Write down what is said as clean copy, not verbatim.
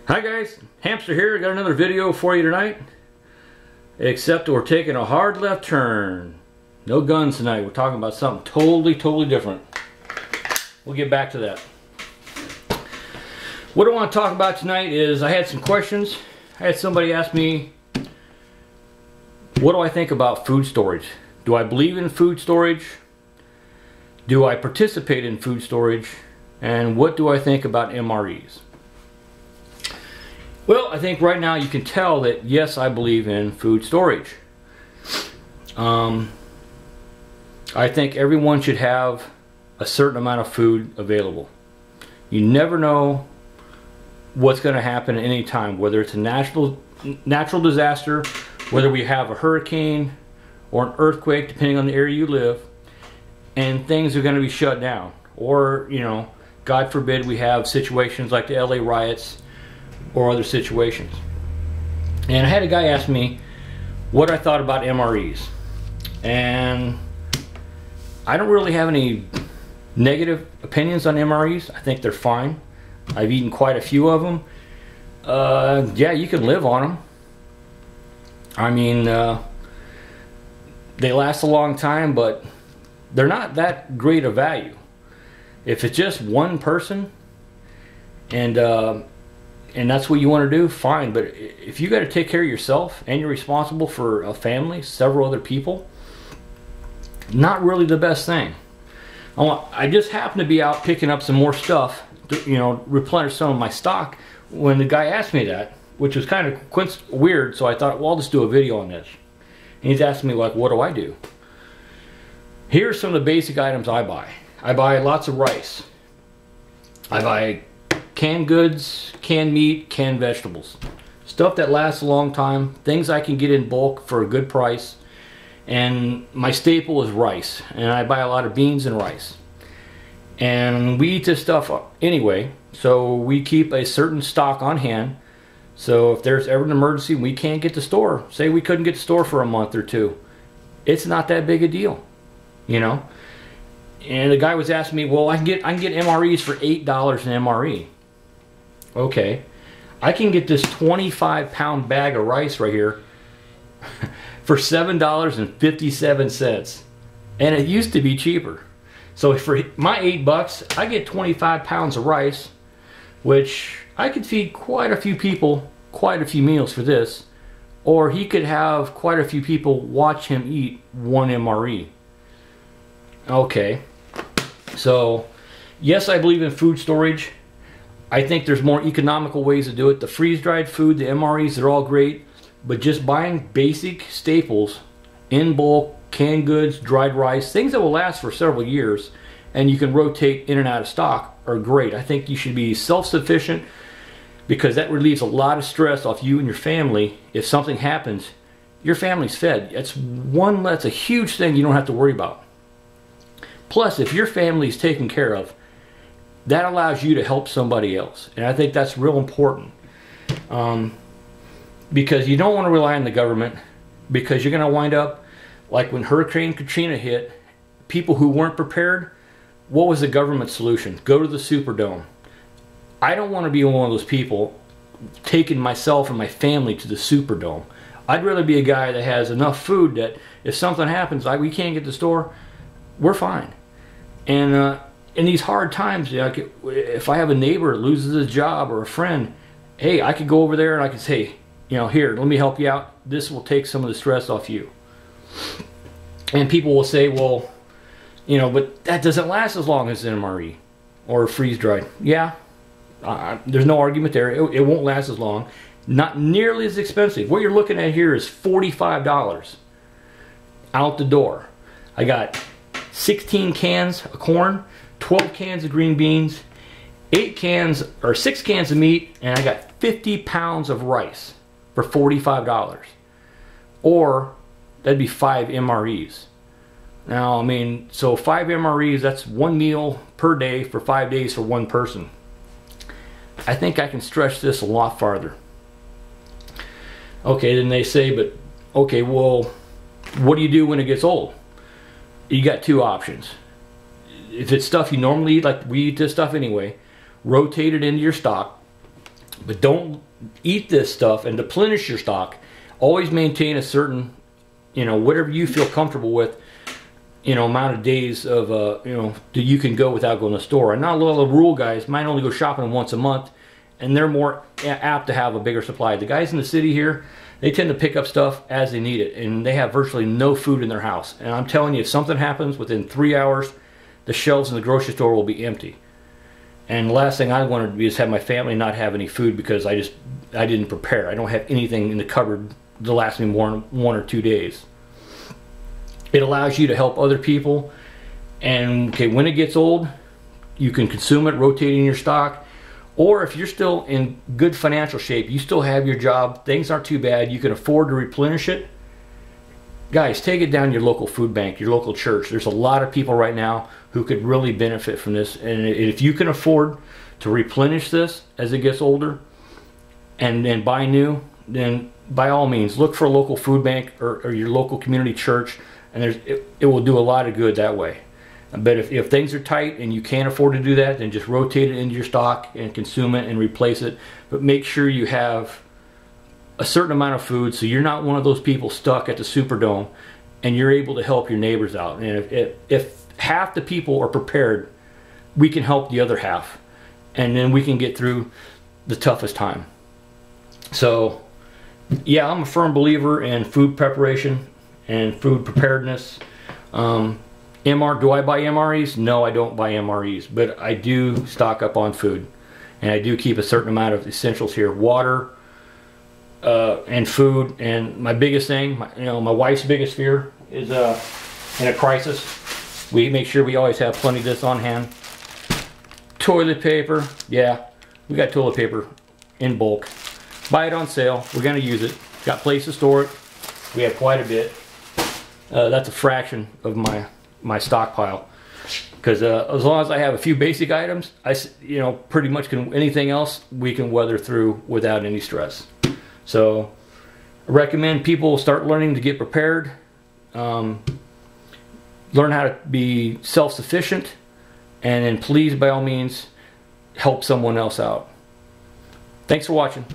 Hi guys, Hamster here. Got another video for you tonight. Except we're taking a hard left turn. No guns tonight. We're talking about something totally different. We'll get back to that. What I want to talk about tonight is I had some questions. I had somebody ask me, what do I think about food storage? Do I believe in food storage? Do I participate in food storage? And what do I think about MREs? Well, I think right now you can tell that yes, I believe in food storage. I think everyone should have a certain amount of food available. You never know what's going to happen at any time, whether it's a natural disaster, whether we have a hurricane or an earthquake, depending on the area you live, and things are going to be shut down. Or, you know, God forbid we have situations like the LA riots or other situations. And I had a guy ask me what I thought about MREs. And I don't really have any negative opinions on MREs. I think they're fine. I've eaten quite a few of them. Yeah, you can live on them. I mean, they last a long time, but they're not that great a value. If it's just one person and that's what you want to do, fine. But if you got to take care of yourself and you're responsible for a family, several other people, not really the best thing. I just happened to be out picking up some more stuff to, you know, replenish some of my stock when the guy asked me that, which was kind of weird. So I thought, well, I'll just do a video on this. And he's asking me, like, what do I do? Here's some of the basic items I buy. I buy lots of rice. I buy canned goods, canned meat, canned vegetables. Stuff that lasts a long time, things I can get in bulk for a good price. And my staple is rice, and I buy a lot of beans and rice. And we eat this stuff anyway, so we keep a certain stock on hand. So if there's ever an emergency, we can't get to the store. Say we couldn't get to the store for a month or two. It's not that big a deal, you know. And the guy was asking me, well, I can get MREs for $8 an MRE. Okay, I can get this 25-pound bag of rice right here for $7.57, and it used to be cheaper. So for my $8, I get 25 pounds of rice, which I could feed quite a few people, quite a few meals for this, or he could have quite a few people watch him eat one MRE. Okay, so yes, I believe in food storage. I think there's more economical ways to do it. The freeze-dried food, the MREs, they're all great. But just buying basic staples in bulk, canned goods, dried rice, things that will last for several years, and you can rotate in and out of stock, are great. I think you should be self-sufficient because that relieves a lot of stress off you and your family. If something happens, your family's fed. That's a huge thing you don't have to worry about. Plus, if your family's taken care of, that allows you to help somebody else. And I think that's real important. Because you don't want to rely on the government, because you're going to wind up like when Hurricane Katrina hit, people who weren't prepared, what was the government's solution? Go to the Superdome. I don't want to be one of those people taking myself and my family to the Superdome. I'd rather be a guy that has enough food that if something happens, like we can't get to the store, we're fine. And in these hard times, if I have a neighbor that loses his job or a friend, hey, I could go over there and I could say, you know, here, let me help you out. This will take some of the stress off you. And people will say, well, you know, but that doesn't last as long as an MRE or freeze-dried. Yeah, there's no argument there. It won't last as long. Not nearly as expensive. What you're looking at here is $45 out the door. I got 16 cans of corn, 12 cans of green beans, 6 cans of meat, and I got 50 pounds of rice for $45. Or that'd be 5 MREs. Now, I mean, so 5 MREs, that's one meal per day for 5 days for one person. I think I can stretch this a lot farther. Okay, then they say, but okay, well, what do you do when it gets old? You got two options. If it's stuff you normally eat, like we eat this stuff anyway, rotate it into your stock. But don't eat this stuff and deplenish your stock. Always maintain a certain, whatever you feel comfortable with, amount of days of, that you can go without going to the store. And not a lot of the rural guys might only go shopping once a month, and they're more apt to have a bigger supply. The guys in the city here, they tend to pick up stuff as they need it, and they have virtually no food in their house. And I'm telling you, if something happens within 3 hours, the shelves in the grocery store will be empty. And the last thing I wanted to be is have my family not have any food because I didn't prepare. I don't have anything in the cupboard to last me more than 1 or 2 days. It allows you to help other people, and when it gets old, you can consume it, rotating your stock. Or if you're still in good financial shape, you still have your job, things aren't too bad, you can afford to replenish it, guys, take it down to your local food bank, your local church. There's a lot of people right now who could really benefit from this, and if you can afford to replenish this as it gets older and then buy new, then by all means look for a local food bank or your local community church, and it will do a lot of good that way. But if things are tight and you can't afford to do that, then just rotate it into your stock and consume it and replace it. But make sure you have a certain amount of food so you're not one of those people stuck at the Superdome, and you're able to help your neighbors out. And if half the people are prepared, we can help the other half, and then we can get through the toughest time. So yeah, I'm a firm believer in food preparation and food preparedness. Do I buy MREs? No, I don't buy MREs, but I do stock up on food, and I do keep a certain amount of essentials here: water and food. And my biggest thing, my wife's biggest fear is in a crisis, we make sure we always have plenty of this on hand. Toilet paper, yeah, we got toilet paper in bulk. Buy it on sale. We're going to use it. Got place to store it. We have quite a bit. That's a fraction of my stockpile, because as long as I have a few basic items, pretty much anything else we can weather through without any stress. So I recommend people start learning to get prepared, learn how to be self-sufficient, and then please, by all means, help someone else out. Thanks for watching.